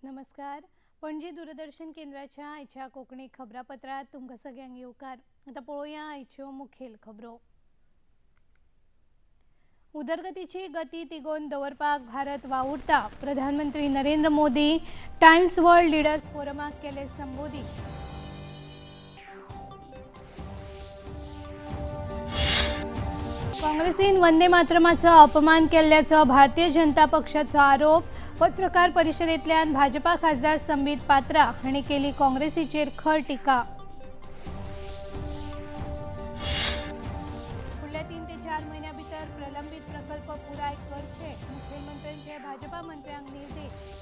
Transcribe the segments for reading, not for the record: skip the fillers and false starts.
नमस्कार. पणजी दूरदर्शन केंद्राच्या आयच्या कोकणी खबरापत्रात तुमकां सगळ्यांक येवकार. आता पळोवया आयच्यो मुखेल खबरो. उदरगतीची गती तिगोवन दवरपाक भारत वावुरता. प्रधानमंत्री Narendra Modi Times World Leaders फोरमाक केले संबोधित. काँग्रेसीन वंदे मातरमाचो अपमान केल्ल्याचो भारतीय जनता पक्षाचो आरोप. पत्रकार परिशदेंतल्यान भाजपा खासदार संबित पात्रा हांणी केली काँग्रेसीचेर खर टिका. फुडल्या 3 ते 4 म्हयन्यां भितर प्रलंबीत प्रकल्प पुराय करचे, मुखेलमंत्र्यांचे भाजपा मंत्र्यांक निर्देश.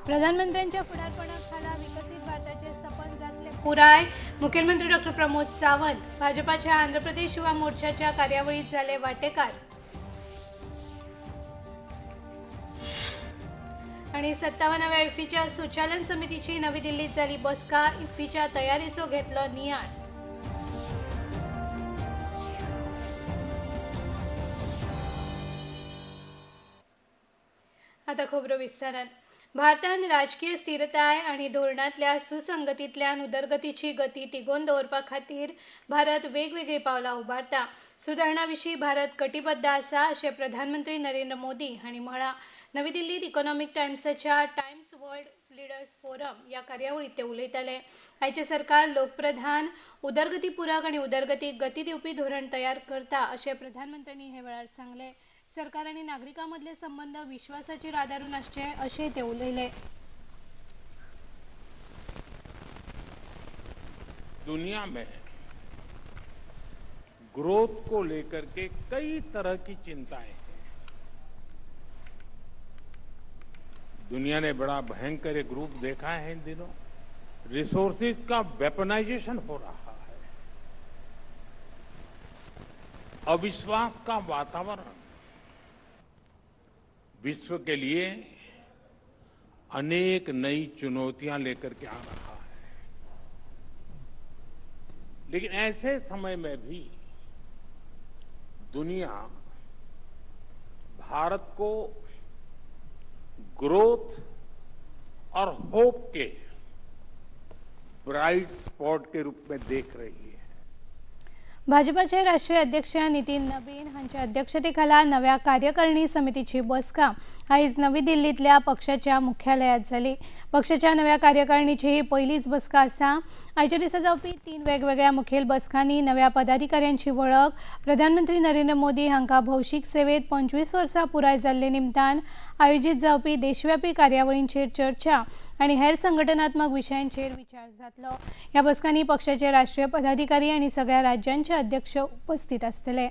प्रधानमंत्र्यांच्या फुडारपणाखाला विकसित भारताचे सपन जातले पुराय, मुखेलमंत्री डॉ. प्रमोद सावंत. भाजपाच्या आंध्र प्रदेश युवा मोर्चाच्या कार्यावळीत झाले वांटेकार. आणि 57व्या इफ्फीच्या संचालन समितीची नवी दिल्लीत झाली बसका. इफ्फीच्या तयारीचो घेतलो नियाळ. आता खबरो विस्तारान. भारतान राजकीय स्थिरताय आणि धोरणांतल्या सुसंगतींतल्यान उदरगतीची गती तिगोवन दवरपा खातीर भारत वेगवेगळी पावलां उबारता. सुदारणा विशीं भारत कटिबद्ध आसा अशें प्रधानमंत्री नरेंद्र मोदी हांणी म्हळां. नवी दिल्लीत इकॉनॉमिक टायम्साच्या टायम्स वर्ल्ड लिडर्स फोरम या कार्यावळीत ते उलयताले. आयचे सरकार लोकप्रधान, उदरगतीपूरक आणि उदरगतीक गती दिवपी धोरण तयार करता अशें प्रधानमंत्र्यांनी हे वेळार सांगले. सरकार आणि नागरिकां मदले संबंध विश्वासाचेर आदारून आसचे अशें ते उलयले. दुनिया में ग्रोथ को लेकर के कई तरह की चिंताएं हैं. दुनिया ने बड़ा भयंकर एक रूप देखा है इन दिनों. रिसोर्सेज का वेपनाइजेशन हो रहा है. अविश्वास का वातावरण विश्व के लिए अनेक नई चुनौतियां लेकर के आ रहा है. लेकिन ऐसे समय में भी दुनिया भारत को ग्रोथ और होप के ब्राइट स्पॉट के रूप में देख रही है. भाजपाचे राष्ट्रीय अध्यक्ष नितीन नबीन हांच्या अध्यक्षतेखाला नव्या कार्यकारिणी समितीची बसका आयज नवी दिल्लीतल्या पक्षाच्या मुख्यालयात जाली. पक्षाच्या नव्या कार्यकारिणीची ही पहिलीच बसका आसा. आयच्या दिसा जावपी 3 वेगवेगळ्या मुखेल बसकांनी नव्या पदाधिकाऱ्यांची वळख, प्रधानमंत्री नरेंद्र मोदी हांका भौशीक सेवेत 25 वर्सां पुराय जाल्ले निमतान आयोजीत जावपी देशव्यापी कार्यावळींचेर चर्चा आणि हेर संघटनात्मक विशयांचेर विचार जातलो. ह्या बसकांनी पक्षाचे राष्ट्रीय पदाधिकारी आणि सगळ्या राज्यांचे अध्यक्ष उपस्थित असतले.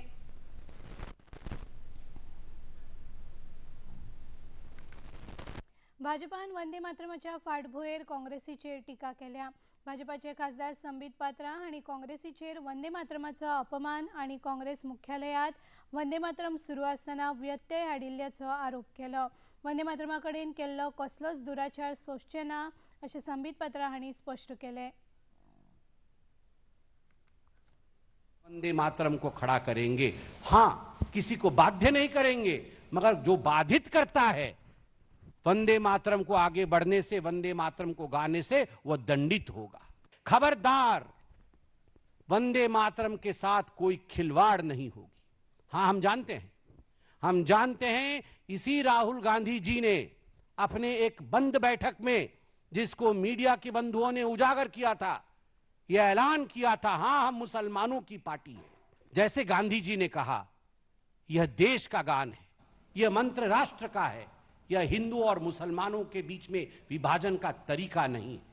भाजपान वंदे मातरमाच्या फाटभुंयेर काँग्रेसीचेर टिका केल्या. भाजपाचे खासदार संबित पात्रा हांणी काँग्रेसीचेर वंदे मातरमाचो अपमान आणि काँग्रेस मुख्यालयात वंदे मातरम सुरू आसतना व्यत्यय हाडिल्ल्याचो आरोप केलो. वंदे मातरमा कडेन केल्लो कसलोच दुराचार सोंसचे ना अशें संबित पात्रा हांणी स्पश्ट केले. वंदे मातरम को खड़ा करेंगे, हाँ, किसी को बाध्य नहीं करेंगे, मगर जो बाधित करता है वंदे मातरम को आगे बढ़ने से, वंदे मातरम को गाने से, वो दंडित होगा. खबरदार, वंदे मातरम के साथ कोई खिलवाड़ नहीं होगी. हाँ, हम जानते हैं इसी राहुल गांधी जी ने अपने एक बंद बैठक में, जिसको मीडिया के बंधुओं ने उजागर किया था, यह ऐलान किया था, हाँ, हम मुसलमानों की पार्टी है. जैसे गांधी जी ने कहा, यह देश का गान है, यह मंत्र राष्ट्र का है, यह हिंदू और मुसलमानों के बीच में विभाजन का तरीका नहीं है.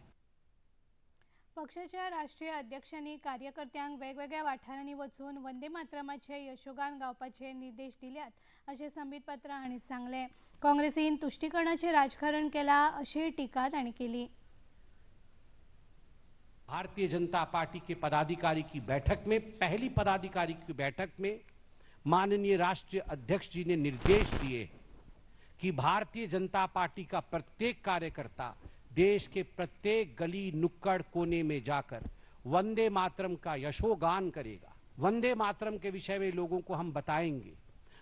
पक्षाच्या राष्ट्रीय अध्यक्षांनी कार्यकर्त्यांक वेगवेगळ्या वाठारांनी वचून वंदे मातरमाचे यशोगान गावपाचे निर्देश दिल्यात अशें संबित पात्रा हांणी सांगले. काँग्रेसीन तुष्टीकरणाचे राजकारण केला अशी टिका तांणी केली. भारतीय जनता पार्टी के पदाधिकारी की बैठक में, पहली पदाधिकारी की बैठक में माननीय राष्ट्रीय अध्यक्ष जी ने निर्देश दिए कि भारतीय जनता पार्टी का प्रत्येक कार्यकर्ता देश के प्रत्येक गली नुक्कड़ कोने में जाकर वंदे मातरम का यशोगान करेगा. वंदे मातरम के विषय में लोगों को हम बताएंगे।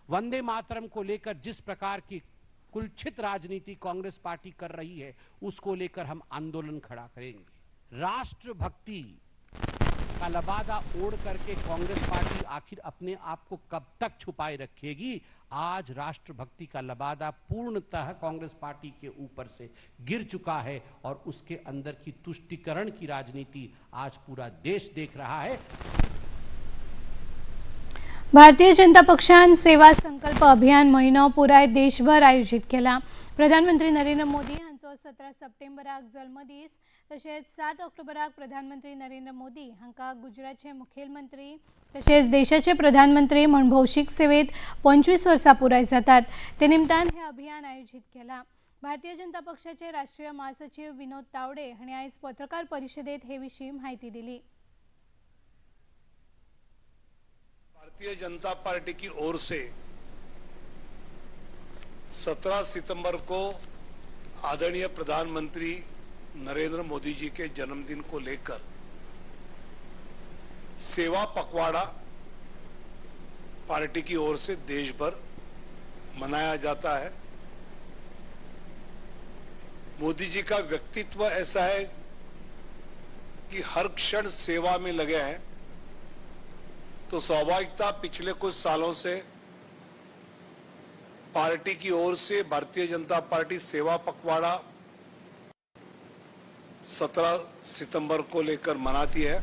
वंदे मातरम को लेकर जिस प्रकार की कुलछित राजनीति कांग्रेस पार्टी कर रही है, उसको लेकर हम आंदोलन खड़ा करेंगे। राष्ट्रभक्ति का लबादा ओढ़ करके कांग्रेस पार्टी आखिर अपने आप को कब तक छुपाए रखेगी? आज राष्ट्रभक्ति का लबादा पूर्णतः कांग्रेस पार्टी के ऊपर से गिर चुका है और उसके अंदर की तुष्टीकरण की राजनीति आज पूरा देश देख रहा है। भारतीय जनता पक्षान सेवा संकल्प अभियान म्हयनो पुराय देशभर आयोजित केला। प्रधानमंत्री नरेंद्र मोदी हांचो 17 सप्टेंबराक जल्मदीस तशेंच 7 ऑक्टोबराक प्रधानमंत्री नरेंद्र मोदी हांकां गुजरातचे मुखेलमंत्री तशेंच देशाचे प्रधानमंत्री म्हूण भौशीक सेवेत 25 वर्सां पुराय जातात। ते निमतान हे अभियान आयोजित केला। भारतीय जनता पक्षाचे राष्ट्रीय महासचिव विनोद तावडे हांणी आयज पत्रकार परिशदेत हे विशीं म्हायती दिली। भारतीय जनता पार्टी की ओर से 17 सितंबर को आदरणीय प्रधानमंत्री नरेंद्र मोदी जी के जन्मदिन को लेकर सेवा पखवाड़ा पार्टी की ओर से देश भर मनाया जाता है। मोदी जी का व्यक्तित्व ऐसा है कि हर क्षण सेवा में लगे हैं, तो स्वाभाविकता पिछले कुछ सालों से पार्टी की or say Bharatiya Janata party सेवा पखवाड़ा 17 सितंबर को लेकर मनाती है।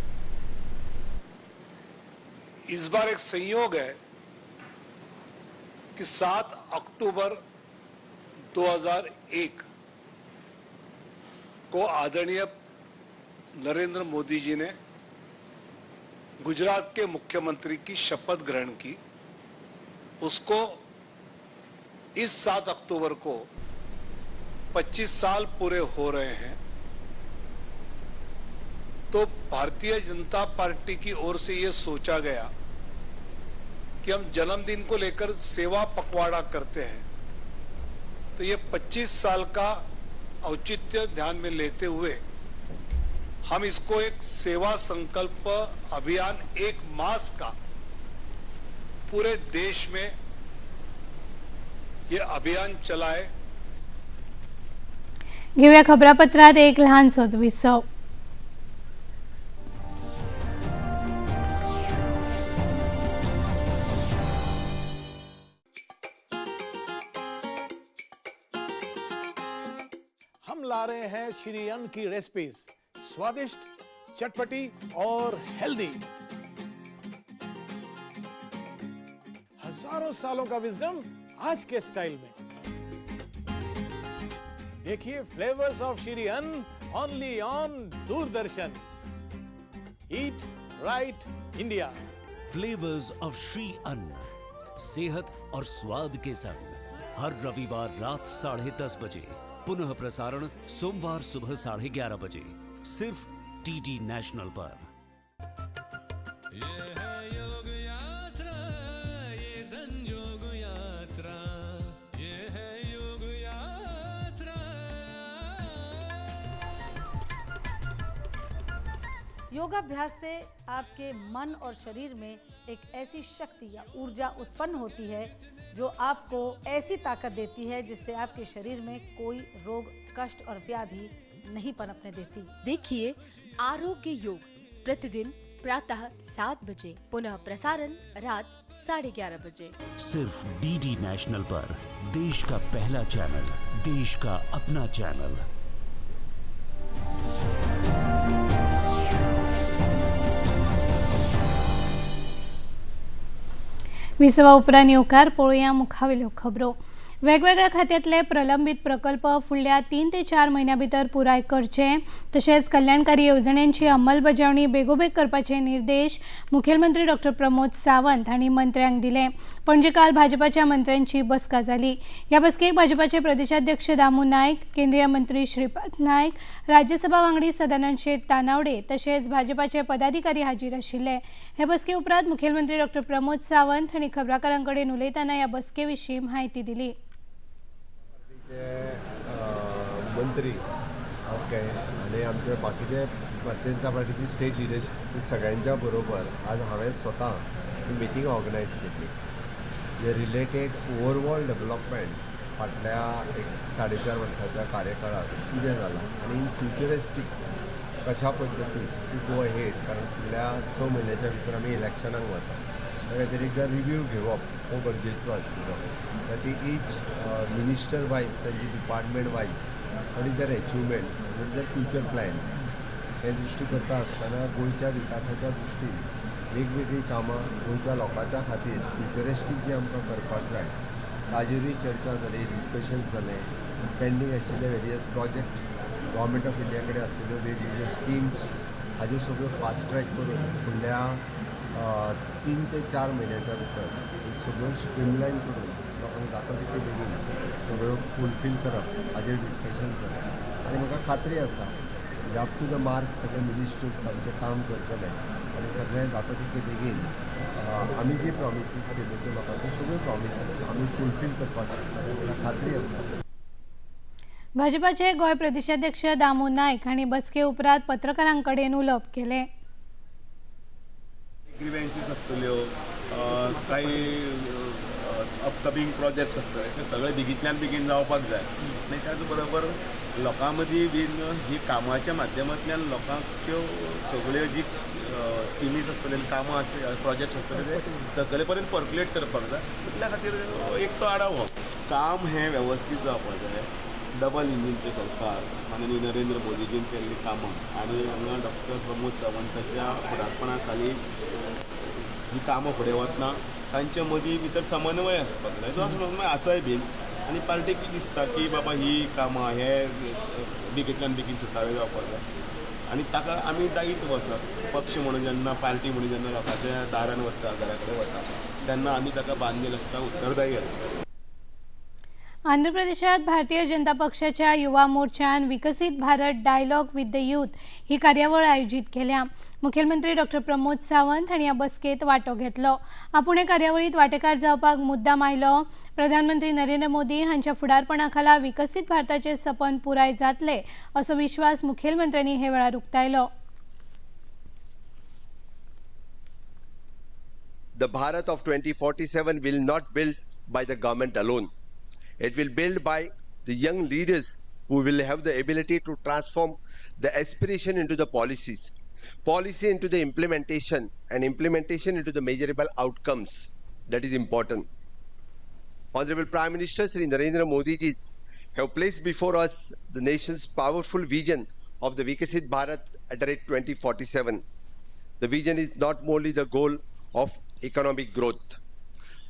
इस बार एक संयोग है कि 7 अक्टूबर 2001 को आदरणीय नरेंद्र मोदी जी ने गुजरात के मुख्यमंत्री की शपथ ग्रहण की। उसको इस 7 अक्टूबर को 25 साल पूरे हो रहे हैं, तो भारतीय जनता पार्टी की ओर से यह सोचा गया कि हम जन्मदिन को लेकर सेवा पखवाड़ा करते हैं, तो ये 25 साल का औचित्य ध्यान में लेते हुए हम इसको एक सेवा संकल्प अभियान 1 मास का पूरे देश में ये अभियान चलाए। घेऊया खबरापत्रात एक लहानसोच विसव। हम ला रहे हैं श्री अन्न की रेसिपीज, स्वादिष्ट, चटपटी और हेल्दी। हजारों सालों का विजडम आज के स्टाइल में। देखिए फ्लेवर्स ऑफ श्री अन्न only on Doordarshan. Eat right India. Flavours of Shri अन्न, सेहत और स्वाद के संग हर रविवार रात 10:30 बजे, पुनः प्रसारण सोमवार सुबह 11:30 बजे, सिर्फ टीटी नेशनल पर। ये है योग यात्रा, ये संयोग यात्रा, ये है योग यात्रा। योगाभ्यास से आपके मन और शरीर में एक ऐसी शक्ति या ऊर्जा उत्पन्न होती है जो आपको ऐसी ताकत देती है जिससे आपके शरीर में कोई रोग, कष्ट और व्याधि नहीं पनपने देती। देखिए आरोग्य योग प्रतिदिन प्रातः 7 बजे, पुनः प्रसारण रात 11:30 बजे, सिर्फ डीडी नेशनल पर। देश का पहला चैनल, देश का अपना चैनल। विसवा उपरांत येवकार पळोवया मुखावेल्यो खबरो। वेगवेगळ्या खात्यांतले प्रलंबीत प्रकल्प फुडल्या 3 ते 4 म्हयन्यां भितर पुराय करचे, तशेंच कल्याणकारी येवजण्यांची अंमलबजावणी बेगोबेग करपाचे निर्देश मुखेलमंत्री डॉ. प्रमोद सावंत हांणी मंत्र्यांक दिले। पणजे काल भाजपाच्या मंत्र्यांची बसका जाली। ह्या बसकेक भाजपाचे प्रदेशाध्यक्ष दामू नायक, केंद्रीय मंत्री श्रीपाद नायक, राज्यसभा वांगडी सदानंद शेट तानावडे तशेंच भाजपाचे पदाधिकारी हाजीर आशिल्ले। हे बसके उपरांत मुखेलमंत्री डॉ. प्रमोद सावंत हांणी खबराकारांकडेन उलयतना ह्या बसके विशीं म्हायती दिली। मंत्री ओके आणि आमचे बाकीचे भारतीय जनता पार्टीचे स्टेट लिडरशिप सगळ्यांच्या बरोबर आज हांवें स्वता ही मिटींग ऑर्गनायज केली जे रिलेटेड ओवरऑल डेव्हलपमेंट फाटल्या एक 4.5 वर्साच्या कार्यकाळात कितें जालां आनी इन फ्युचरिस्टीक कशा पद्दतीन टू गो अहेड कारण फुडल्या 6 म्हयन्याच्या भितर आमी इलेक्शनाक वता त्या खातीर एकदां रिव्यू घेवप हो गरजेचो आशिल्लो ताची ईच मिनिस्टर वायज तांची डिपार्टमेंट वायज वॉट इज दर अचिवमेंट वॉट इज दर फ्युचर प्लॅन्स हे दृश्टी करता आसतना गोंयच्या विकासाच्या दृश्टीन वेगवेगळी कामां गोंयच्या लोकांच्या खातीर फ्युचरिस्टीक जी आमकां करपाक जाय ताजेरूय चर्चा जाली डिस्कशन्स जाले पेंडींग आशिल्ले various project government of India कडेन आशिल्ल्यो वेगवेगळ्यो स्किम्स हाज्यो सगळ्यो फास्ट ट्रॅक करून फुडल्या 3 ते 4 म्हयन्याच्या भितर सगळ्यो स्ट्रीमलायन करून लोकांक जाता तितले बेगीन सगळ्यो फुलफील करप हाजेर डिस्कशन करप आनी म्हाका खात्री आसा अप टू द मार्क सगळे मिनिस्टर्स आमचें काम करतले आनी सगळें जाता तितले बेगीन आमी जी प्रॉमिसीस केल्यो त्यो लोकांच्यो सगळ्यो प्रॉमिसीस आमी फुलफील करपाक शकता म्हाका खात्री आसा. भाजपाचे गोंय प्रदेशाध्यक्ष दामू नायक हांणी बसके उपरांत पत्रकारां कडेन उलोवप केलें. ग्रीवेन्सीस आसतल्यो काही अपकमिंग प्रोजेक्ट्स आसतले ते सगळे बेगींतल्यान बेगीन जावपाक जाय आनी त्याच बरोबर लोकां मदीं बीन ही कामाच्या माध्यमांतल्यान लोकांच्यो सगळ्यो जी स्किमीज आसतल्यो कामां प्रोजेक्ट्स आसतले ते सकले पर्यंत पर्क्युलेट करपाक जाय त्या खातीर एक तो आढावो काम हें वेवस्थीत जावपाक जाय. डबल इंजिनचें सरकार माननीय नरेंद्र मोदीजीन केल्लीं कामां आनी हांगा डॉक्टर प्रमोद सावंताच्या फुडारपणा खाली जी कामां फुडें वतना तांच्या मदीं भितर समन्वय आसपाक जाय. जो समन्वय आसाय बीन आनी पार्टीक दिसता की बाबा ही कामां हे बेगींतल्यान बेगीन सुटावे जावपाक जाय आनी ताका आमी दायित्व आसा पक्ष म्हणून जेन्ना पार्टी म्हणून जेन्ना लोकांच्या दारान वता घरा कडेन वता तेन्ना आमी ताका बांदिल्लो आसता उत्तरदायी आसता. आंध्र प्रदेशात भारतीय जनता पक्षाच्या युवा मोर्चान Viksit Bharat dialogue with the youth ही कार्यावळ आयोजित केल्या. मुखेलमंत्री डॉ. प्रमोद सावंत हांणी ह्या बसकेत वांटो घेतलो. आपूण हे कार्यावळीत वांटेकार जावपाक मुद्दाम आयलो. प्रधानमंत्री नरेंद्र मोदी हांच्या फुडारपणा खाला विकसित भारताचे सपन पुराय जातले असो विश्वास मुखेलमंत्र्यांनी हे वेळार उक्तायलो. The Bharat of 2047 will not build by the government alone. It will build by the young leaders who will have the ability to transform the aspiration into the policies, policy into the implementation, and implementation into the measurable outcomes. That is important. Honorable Prime Minister Shri Narendra Modi ji have placed before us the nation's powerful vision of the Vikasit Bharat at the rate 2047. The vision is not merely the goal of economic growth,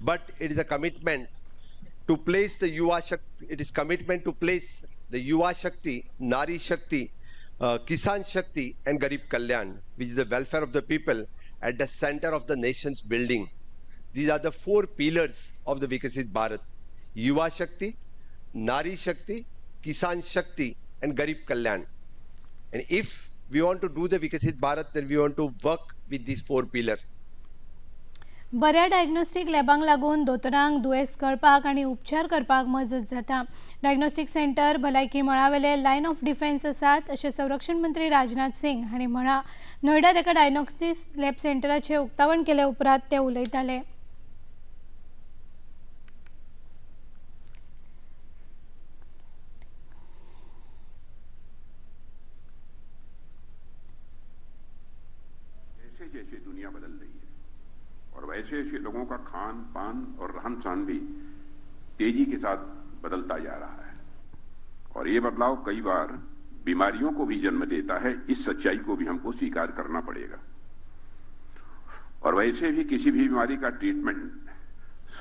but it is a commitment to place the Yuva Shakti, it is commitment to place the Yuva Shakti, Nari Shakti, Kisan Shakti and Garib Kalyan, which is the welfare of the people, at the center of the nation's building. These are the 4 pillars of the Vikasit Bharat: Yuva Shakti, Nari Shakti, Kisan Shakti and Garib Kalyan. And if we want to do the Vikasit Bharat, then we want to work with these 4 pillars. बऱ्या diagnostic लॅबांक लागून दोतोरांक दुयेंस कळपाक आनी उपचार करपाक मजत जाता. Diagnostic centre भलायकी मळावेले लायन ऑफ डिफेन्स आसात अशें संरक्षण मंत्री राजनाथ सिंग हांणी म्हळां. नोयडात एका डायग्नोस्टीक लॅब सेंटराचें उक्तावण केले उपरांत ते उलयताले. जैसे दुनिया बदल रही है और वैसे ऐसे लोगों का खान पान और रहन सहन भी तेजी के साथ बदलता जा रहा है और ये बदलाव कई बार बीमारियों को भी जन्म देता है. इस सच्चाई को भी हमको स्वीकार करना पड़ेगा. और वैसे भी किसी भी बीमारी का ट्रीटमेंट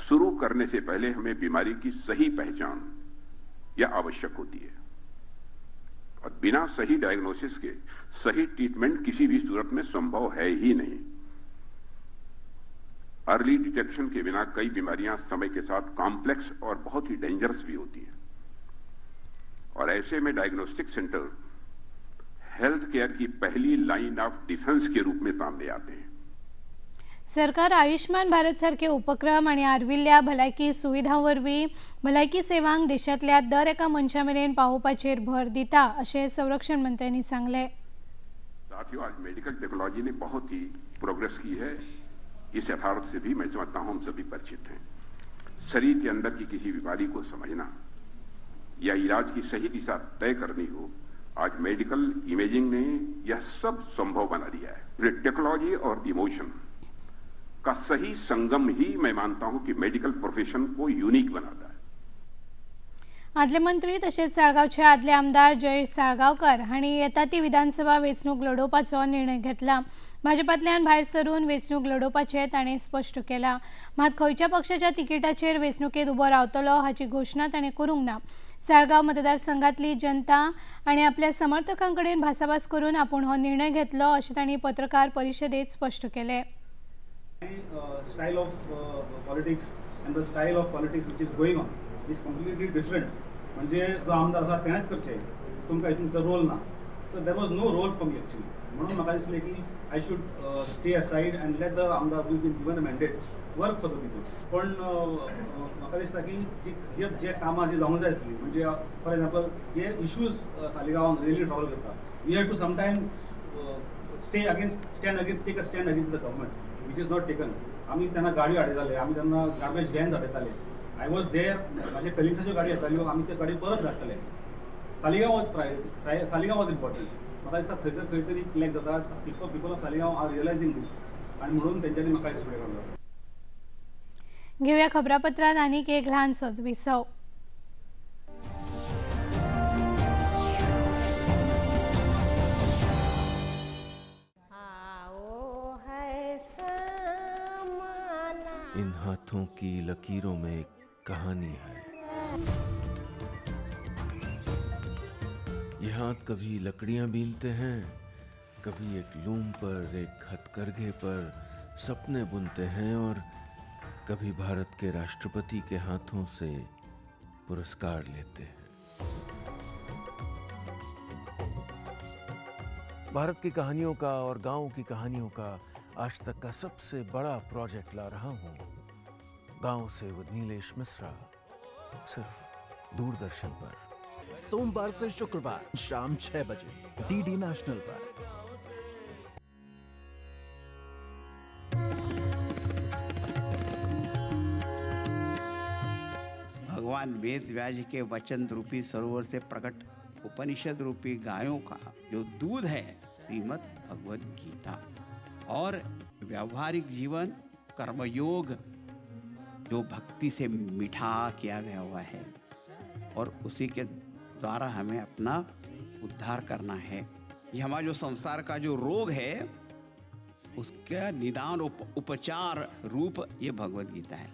शुरू करने से पहले हमें बीमारी की सही पहचान यह आवश्यक होती है और बिना सही डायग्नोसिस के सही ट्रीटमेंट किसी भी सूरत में संभव है ही नहीं. अर्ली डिटेक्शन के बिना कई बीमारियां समय के साथ कॉम्प्लेक्स और बहुत ही डेंजरस भी होती हैं और ऐसे में डायग्नोस्टिक सेंटर हेल्थ केयर की पहली लाइन ऑफ डिफेंस के रूप में सामने आते हैं. सरकार आयुष्मान भारत सारखे उपक्रम आणि आर्विल्ल्या भलायकी सुविधांवरवीं भलायकी सेवांक देशांतल्या दर एका मनशा मेरेन पावोवपाचेर भर दिता अशें संरक्षण मंत्र्यांनी सांगलें. साथियों, आज मेडिकल टेक्नोलॉजी ने बहुत ही प्रोग्रेस की है. इस यथार्थ से भी मैं समझता हूं हम सभी परिचित हैं. शरीर के अंदर की किसी बीमारी को समझना या इलाज की सही दिशा तय करनी हो, आज मेडिकल इमेजिंग ने यह सब संभव बना दिया है. टेक्नोलॉजी और इमोशन का सही संगम ही मैं मानता हूं कि मेडिकल प्रोफेशन को यूनिक बनाता है. आदले मंत्री तशेंच साळगांवचे आदले आमदार जयेश साळगांवकर हांणी येता ती विधानसभा वेंचणूक लडोवपाचो निर्णय घेतला. भाजपांतल्यान भायर सरून वेंचणूक लडोवपाचें ताणें स्पश्ट केलां. मात खंयच्या पक्षाच्या तिकेटाचेर वेंचणुकेंत उबो रावतलो हाची घोशणा ताणें करूंक ना. साळगांव मतदारसंघातली जनता आनी आपल्या समर्थकां कडेन भासाभास करून आपूण हो निर्णय घेतलो अशें तांणी पत्रकार परिशदेंत स्पश्ट केलें. Style of politics and the style of politics which is going on is completely different. म्हणजे जो आमदार आसा तेणेच करचे, तुमकां हितून रोल ना. So there was no role for me actually. म्हणून म्हाका दिसलें की I should stay aside and let the आमदार who has been given a mandate work for the people. पण म्हाका दिसता की जे कामां जी जावंक जाय आसली, म्हणजे फॉर एग्जांपल जे इश्यूज सालिगांवान रियली ट्रॅवल करता, we have to sometimes stand against the government, which is not taken. आम्ही त्यांना गाडी हाडयताले, आम्ही त्यांना गार्बेज व्हॅन्स हाडयताले. आय वॉज देअर, माझ्या कलिग्साच्यो गाडी येताल्यो, आमी त्यो गाडी परत धाडटाले. Saligao was priority, Saligao was important. म्हाका दिसता थंयसर खंय तरी क्लॅक जाता. People of Saligao are realising this, आणि म्हणून तेंच्यांनी म्हाका फुडें काडलो. घेवया खबरापत्रांत आनीक एक ल्हानसोच विसव. इन हाथों की लकीरों में एक कहानी है. ये हाथ कभी लकड़ियां बीनते हैं, कभी एक लूम पर, एक हथकरघे पर सपने बुनते हैं, और कभी भारत के राष्ट्रपति के हाथों से पुरस्कार लेते हैं. भारत की कहानियों का और गांवों की कहानियों का आज तक का सबसे बड़ा प्रोजेक्ट ला रहा हूं. गांव से विद नीलेश मिश्रा, सिर्फ दूरदर्शन पर. सोमवार से शुक्रवार शाम 6 बजे डीडी नेशनल पर. भगवान वेद व्यास जी के वचन रूपी सरोवर से प्रकट उपनिषद रूपी गायों का जो दूध है, श्रीमद् भगवद गीता, और व्यावहारिक जीवन कर्मयोग जो भक्ति से मिठा किया गया हुआ है, और उसी के द्वारा हमें अपना उद्धार करना है. ये हमारा जो संसार का जो रोग है, उसका निदान उपचार रूप ये भगवद गीता है.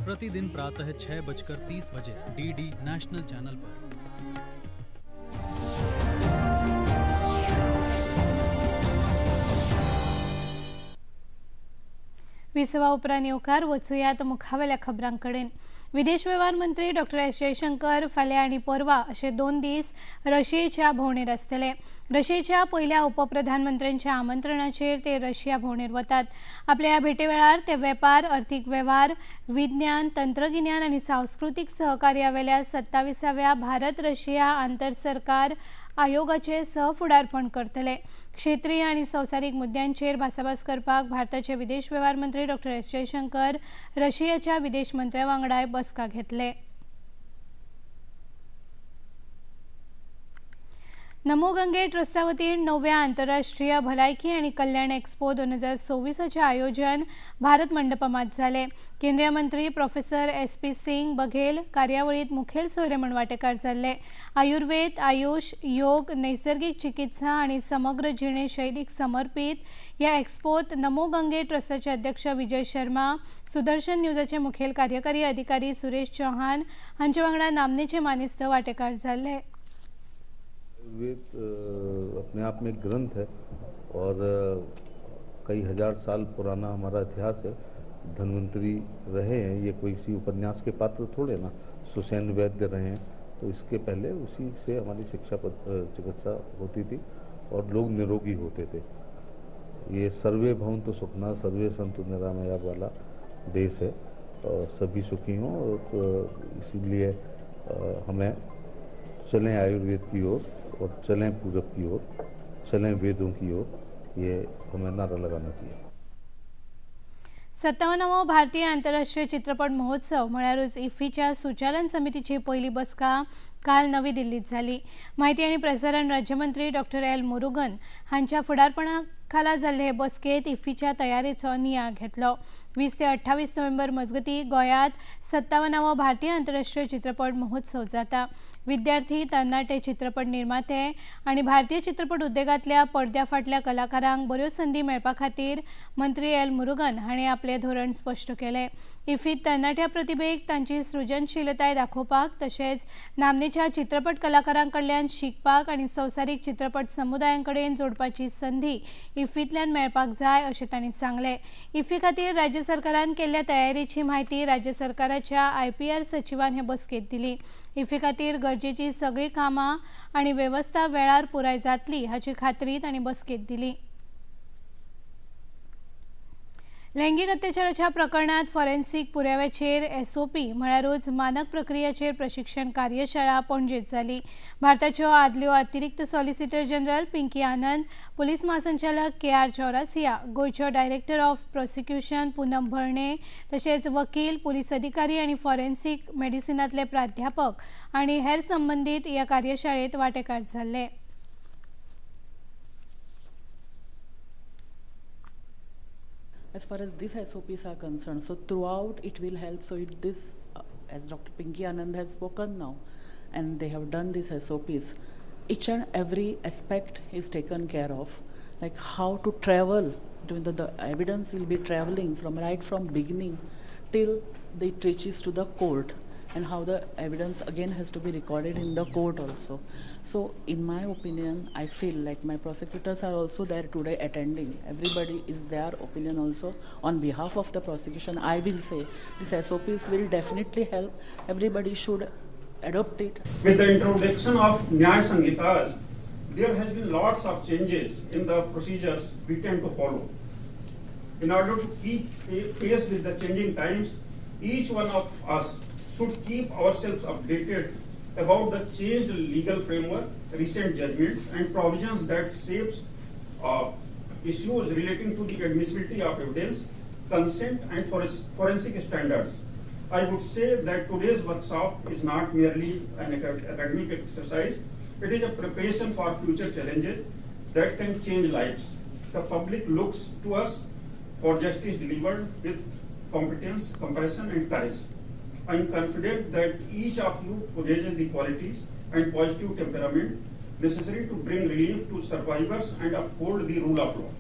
प्रतिदिन प्रातः 6:30 बजे डीडी नेशनल चैनल पर. विसवा उपरांत येवकार वचूयात मुखावेल्या खबरां कडेन. विदेश वेव्हार मंत्री डॉक्टर एस जयशंकर फाल्यां आनी परवा अशे 2 दीस रशियेच्या भोंवडेर आसतले. रशियेच्या पयल्या उपप्रधानमंत्र्यांच्या आमंत्रणाचेर ते रशिया भोंवडेर वतात. आपल्या ह्या भेटे वेळार ते वेपार, अर्थीक वेव्हार, विज्ञान, तंत्रगिन्यान आनी सांस्कृतीक सहकार्यावेल्या 27व्या भारत रशिया आंतर सरकार आयोगाचे सहफुडारपण करतले. क्षेत्रीय आणि संवसारीक मुद्द्यांचेर भासाभास करपाक भारताचे विदेश वेव्हार मंत्री डॉक्टर एस जयशंकर रशियाच्या विदेश मंत्र्या वांगडाय बसका घेतले. नमो गंगे ट्रस्टा वतीन 9व्या आंतरराष्ट्रीय भलायकी आणि कल्याण एक्सपो 2024 आयोजन भारत मंडपमात जाले. केंद्रीय मंत्री प्रोफेसर SP सिंग बघेल कार्यावळीत मुखेल सोयरे म्हण वांटेकार जाल्ले. आयुर्वेद, आयुष, योग, नैसर्गिक चिकित्सा आणि समग्र जिणे शैलीक समर्पित या एक्सपोत नमो गंगे ट्रस्टाचे अध्यक्ष विजय शर्मा, सुदर्शन न्यूजाचे मुखेल कार्यकारी अधिकारी सुरेश चौहान हांचे वांगडा नामनेचे मानेस्त वांटेकार जाल्ले. वेद अपने आप में एक ग्रंथ है और कई हजार साल पुराना हमारा इतिहास है. धन्वंतरी रहे हैं, ये कोई सी उपन्यास के पात्र थोड़े ना. सुसैन वैद्य रहे हैं, तो इसके पहले उसी से हमारी चिकित्सा होती थी. और लोग निरोगी होते थे। ये सर्वे भवन्तु सुखिनः सर्वे सन्तु निरामया वाला देश है और सभी सुखी हों, और इसीलिए हमें चलें आयुर्वेद की ओर और चलें पूरब की ओर, चलें वेदों की ओर, ये हमें नारा लगाना चाहिए। 57वा भारतीय आंतरराष्ट्रीय चित्रपट महोत्सव म्हळ्यार इफ्फीच्या सुचालन समितीची पहिली बसका काल नवी दिल्लीत झाली। माहिती आणि प्रसारण राज्यमंत्री डॉक्टर एल मुरुगन हांच्या फुडारपणाखाला जाल्ले हे बसकेत इफ्फीच्या तयारेचो नियाळ घेतलो। 20 ते 28 नोव्हेंबर मजगती गोंयांत 57वा भारतीय आंतरराष्ट्रीय चित्रपट महोत्सव जाता। विद्यार्थी, तरणाटे चित्रपट निर्माते आणि भारतीय चित्रपट उद्देगातल्या पडद्या फाटल्या कलाकारांक बऱ्यो संधी मेळपा खातीर मंत्री एल मुरुगन हाणें आपले धोरण स्पश्ट केले। इफ्फीत तरणाट्या प्रतिभेक तांची सृजनशीलताय दाखोवपाक तशेंच नामनेच्या चित्रपट कलाकारांकडल्यान शिकपाक आणि संवसारीक चित्रपट समुदायांकडेन जोडपाची संधी इफ्फींतल्यान मेळपाक जाय अशें तांणी सांगले। इफ्फी खातीर राज्य सरकारान केल्ल्या तयारीची माहिती राज्य सरकाराच्या IPR सचिवान हे बसकेत दिली। इफ्फी खातीर गरजेची सगळी कामां आणि वेवस्था वेळार पुराय जातली हाची खात्री तांणी बसकेत दिली। लैंगिक अत्याचाराच्या प्रकरणात फॉरेन्सिक पुराव्याचेर SOP म्हळ्यारूच मानक प्रक्रियेचेर प्रशिक्षण कार्यशाळा पणजेत जाली। भारताच्यो आदल्यो अतिरिक्त सॉलिसिटर जनरल पिंकी आनंद, पुलीस महासंचालक KR चौरासिया, गोयच्यो director of prosecution Poonam Bharne तशेंच वकील, पुलीस अधिकारी आणि फॉरेन्सिक मेडिसिनांतले प्राध्यापक आणि हेर संबंधित ह्या कार्यशाळेत वांटेकार जाल्ले। As far as these SOPs are concerned, so throughout it will help. So as Dr. Pinky Anand has spoken now, and they have done these SOPs, each and every aspect is taken care of, like how to travel. The evidence will be traveling from beginning till it reaches to the court, and how the evidence again has to be recorded in the court also. So in my opinion, I feel like my prosecutors are also there today attending. Everybody is their opinion also. On behalf of the prosecution, I will say these SOPs will definitely help. Everybody should adopt it. With the introduction of Nyaya Sanghita, there has been lots of changes in the procedures we tend to follow. In order to keep pace with the changing times, each one of us should keep ourselves updated about the changed legal framework, recent judgments, and provisions that shapes issues relating to the admissibility of evidence, consent, and forensic standards. I would say that today's workshop is not merely an academic exercise. It is a preparation for future challenges that can change lives. The public looks to us for justice delivered with competence, compassion, and courage. I am confident that each of you possesses the qualities and positive temperament necessary to bring relief to survivors and uphold the rule of law.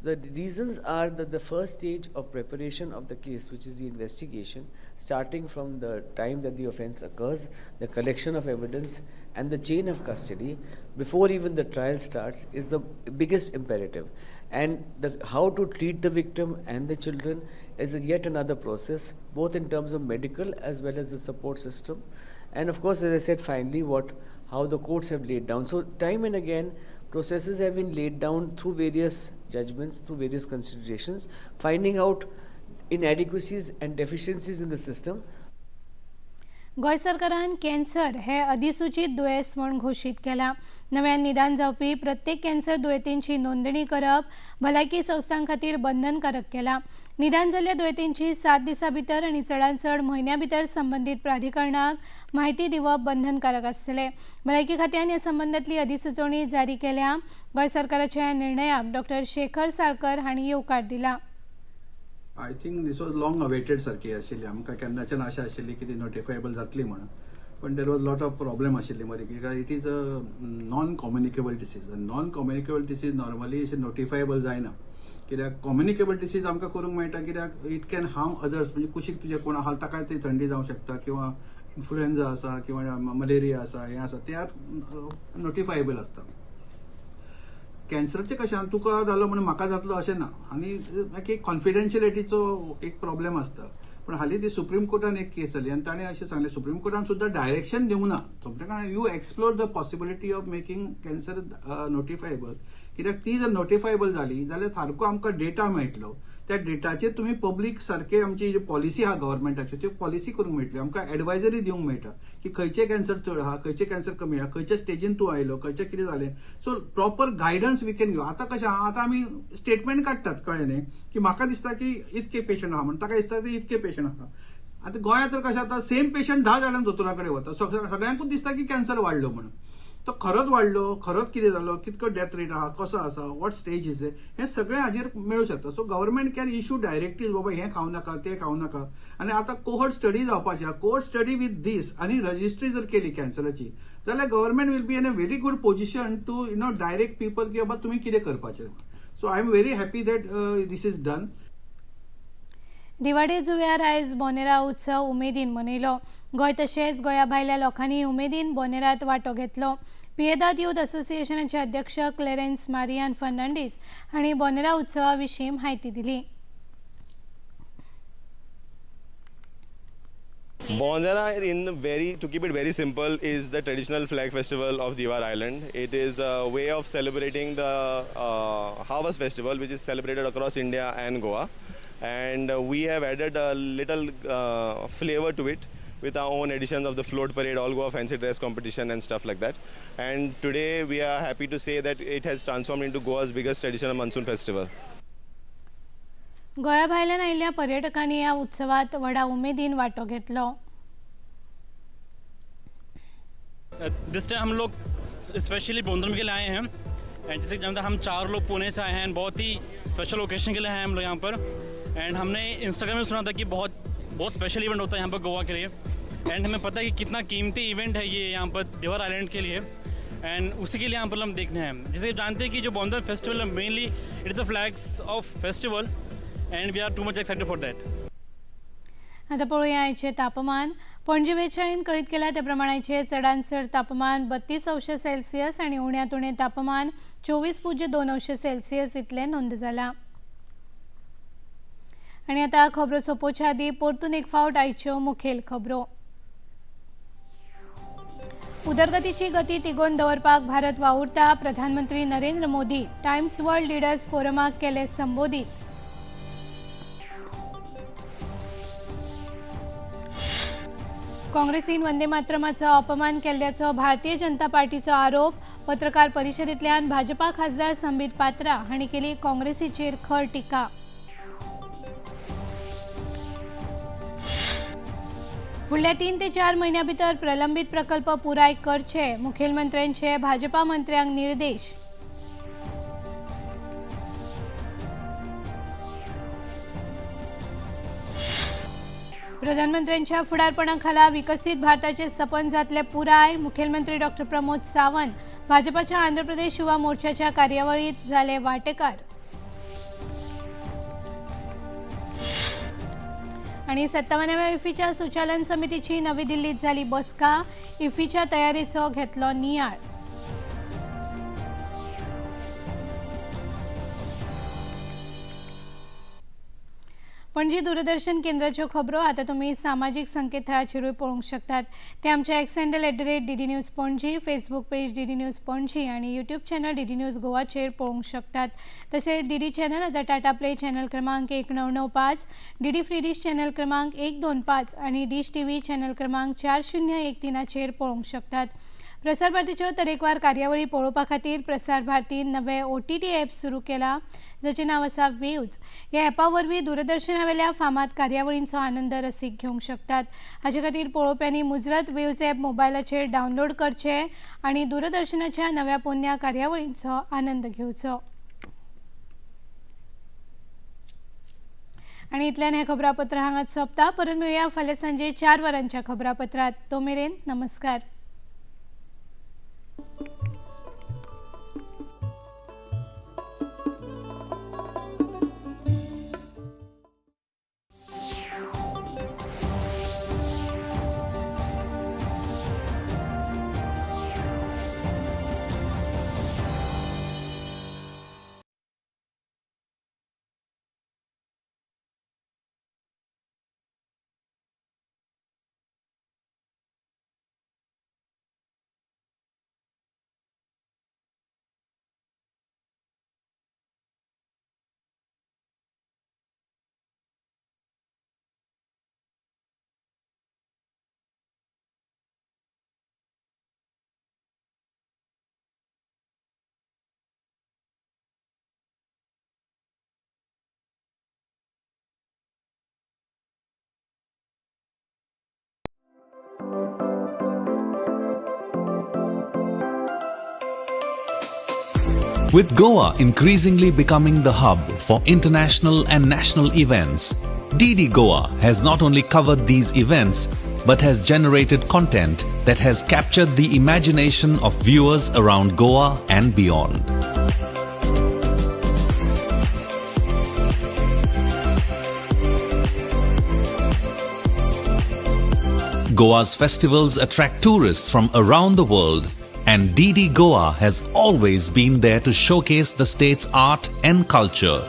The reasons are that the first stage of preparation of the case, which is the investigation, starting from the time that the offence occurs, the collection of evidence, and the chain of custody, before even the trial starts, is the biggest imperative. And how to treat the victim and the children is yet another process, both in terms of medical as well as the support system. And of course, as I said, finally, how the courts have laid down. So time and again, processes have been laid down through various judgments, through various considerations, finding out inadequacies and deficiencies in the system. गोय सरकारान cancer हे अधिसूचित दुयेंस म्हूण घोशीत केला। नव्यान निदान जावपी प्रत्येक कॅन्सर दुयेंतींची नोंदणी करप भलायकी संस्थां खातीर बंधनकारक केला। निदान जाल्ल्या दुयेंतींची 7 दिसां भितर आनी चडांत चड म्हयन्या भितर संबंधीत प्राधिकरणाक माहिती दिवप बंधनकारक आसतलें। भलायकी खात्यान ह्या संबंधांतली अधिसुचोवणी जारी केल्या। गोय सरकाराच्या ह्या निर्णयाक डॉ. शेखर साळकर हांणी येवकार दिला। I think this was long awaited सारखी आशिल्ली। आमकां केन्नाच्यान आशा आशिल्ली की ती नोटिफायबल जातली म्हणून, पण there was lot of problem आशिल्ली मदीं, कित्याक it is a non communicable disease. Non communicable disease normally अशें नोटिफायबल जायना, कित्याक कम्युनिकेबल डिसीज आमकां करूंक मेळटा, कित्याक इट कॅन हार्म अदर्स। म्हणजे कुशीक तुजे कोण आहा ताका ती थंडी जावंक शकता, किंवा इन्फ्लुएन्जा आसा, किंवा मलेरिया आसा, हें आसा, ते आर नोटिफायबल आसता। कॅन्सरचे कशें तुका जालो म्हणून म्हाका जातलो अशें ना, आनी एक कॉन्फिडेन्शियलिटीचो एक प्रॉब्लेम आसता। पण हाली ती सुप्रीम कोर्टान एक केस जाली आनी ताणें अशें सांगलें सुप्रीम कोर्टान सुद्दां डायरेक्शन दिवंक ना सोमतें you explore the possibility of making cancer notifiable कित्याक ती जर नोटिफायबल जाली जाल्यार सारको आमकां डेटा मेळटलो त्या डेटाचेर तुमी पब्लीक सारके आमची जी पॉलिसी आहा गव्हर्मेंटाची ती पॉलिसी करूंक मेळटली आमकां एडवायजरी दिवंक मेळटा की खंयचे कॅन्सर चड आहा खंयचे कॅन्सर कमी आहा खंयच्या स्टेजीन तूं आयलो खंयचें कितें जालें so proper guidance we can घेव आतां कशें आहा आतां आमी स्टेटमेंट काडटात कळ्ळें न्ही की म्हाका दिसता की इतके पेशंट आहा म्हणून ताका दिसता की इतके पेशंट आहा आतां गोंयांत तर कशें जाता सेम पेशंट 10 जाणां दोतोरा कडेन वता सगळ्यांकूच दिसता की कॅन्सर वाडलो म्हणून तो खरोच वाडलो खरोच कितें जालो कितको डेथ रेट आहा कसो आसा वॉट स्टेज इज हें सगळें हाजेर मेळूं शकता so government can issue directive बाबा हें खावं नाका तें खावं नाका आनी आतां कोहर्ट स्टडी जावपाची आहा कोहर्ट स्टडी विथ दीस आनी रजिस्ट्री जर केली कॅन्सराची जाल्यार government will be in a very good position to direct people की बाबा तुमी कितें करपाचें so I am very happy that this is done. दिवाळे जुंव्यार आयज बोनेरा उत्सव उमेदीन मनयलो. गोंय तशेंच गोंया भायल्या लोकांनी उमेदीन बोनेरांत वांटो घेतलो. पियेदाद यूथ असोसिएशनाचे अध्यक्ष क्लेरेन्स मारियान फर्नांडीस हांणी बोनेरा उत्सवा विशीं म्हायती दिली. Bonera, to keep it very simple, is the traditional flag festival of Diwar Island. It is a way of celebrating the harvest festival, which is celebrated across India and Goa. And we have added a little flavor to it with our own editions of the float parade, all Goa fancy dress competition and stuff like that. And today we are happy to say that it has transformed into Goa's biggest traditional monsoon festival. गोंया भायल्यान आयिल्ल्या पर्यटकांनी ह्या उत्सवात व्हडा उमेदीन वांटो घेतलो. दिस टाइम हम लोग स्पेशली बोंदरम के लिए आए हैं एंड जैसे जानते हम 4 लोग पुणे से आए हैं बहुत ही स्पेशल ओकेजन के लिए आए हैं हम लोग यहाँ पर. एंड हमने इंस्टाग्राम में सुना था कि बहुत स्पेशल इवेंट होता है यहाँ पर गोवा के लिए एंड हमें पता है कि कितना कीमती इवेंट है ये यहाँ पर दिवार आइलैंड के लिए एंड उसी के लिए यहाँ पर हम देखने हैं. जैसे जानते हैं कि जो बोंदर फेस्टिवल है mainly it is a flags of festival and we are too much excited for that. आता पळोवया आयचे तापमान. पणजी वेधशाळेन कळीत केल्या त्या प्रमाणाचे चडांत चड तापमान 32°C आनी उण्यांत उणें तापमान 24.2°C इतलें नोंद जाला. आनी आतां खबरो सोंपोवच्या आदीं परतून एक फावट आयच्यो मुखेल खबरो. उदरगतीची गती तिगोवन दवरपाक भारत वावुरता. प्रधानमंत्री Narendra Modi Times World Leaders फोरमाक केले संबोधीत. काँग्रेसीन वंदे मातरमाचो अपमान केल्ल्याचो भारतीय जनता पार्टीचो आरोप. पत्रकार परिशदेंतल्यान भाजपा खासदार संबीत पात्रा हांणी केली काँग्रेसीचेर खर टिका. फुडल्या 3 ते 4 म्हयन्यां भितर प्रलंबीत प्रकल्प पुराय करचे मुखेलमंत्र्यांचे भाजपा मंत्र्यांक निर्देश. प्रधानमंत्र्यांच्या फुडारपणाखाला विकसित भारताचे सपन जातले पुराय. मुखेलमंत्री डॉ. प्रमोद सावंत भाजपाच्या आंध्र प्रदेश युवा मोर्चाच्या कार्यावळीत जाले वांटेकार. आणि 57व्या इफ्फीच्या सुचालन समितीची नवी दिल्लीत जाली बसका. इफ्फीच्या तयारीचो घेतलो नियाळ. पणजी दूरदर्शन केंद्राच्यो खबरो आता तुम्ही सामाजिक संकेतथळाचेरूय पळोवंक शकतात. ते आमच्या x handle @DD news Panaji, Facebook page DD news Panaji आणि यूट्यूब चॅनल DD न्यूज गोवाचेर पळोवंक शकतात. तसेच DD चॅनल आता टाटा प्ले चॅनल क्रमांक 1995, DD फ्री डिश चॅनल क्रमांक 125 आणि डिश TV चॅनल क्रमांक 4013 पळोवंक शकतात. प्रसार भारतीच्यो तरेकवार कार्यावळी पळोवपा खातीर प्रसार भारतीन नवे OTT ॲप सुरू केला जाचें नांव आसा वेव्ज. ह्या ॲपा वरवीं दूरदर्शना वेल्या फामाद कार्यावळींचो आनंद रसीक घेवंक शकतात. हाचे खातीर पळोवप्यांनी मुजरत वेव्ज ॲप मोबायलाचेर डावनलोड करचें आनी दूरदर्शनाच्या नव्या पोन्न्या कार्यावळींचो आनंद घेवचो. आनी इतल्यान हें खबरापत्र हांगाच सोंपता. परत मेळुया फाल्यां सांजे 4 वरांच्या खबरापत्रांत. तो मेरेन नमस्कार. With Goa increasingly becoming the hub for international and national events, DD Goa has not only covered these events but has generated content that has captured the imagination of viewers around Goa and beyond. Goa's festivals attract tourists from around the world, and DD Goa has always been there to showcase the state's art and culture.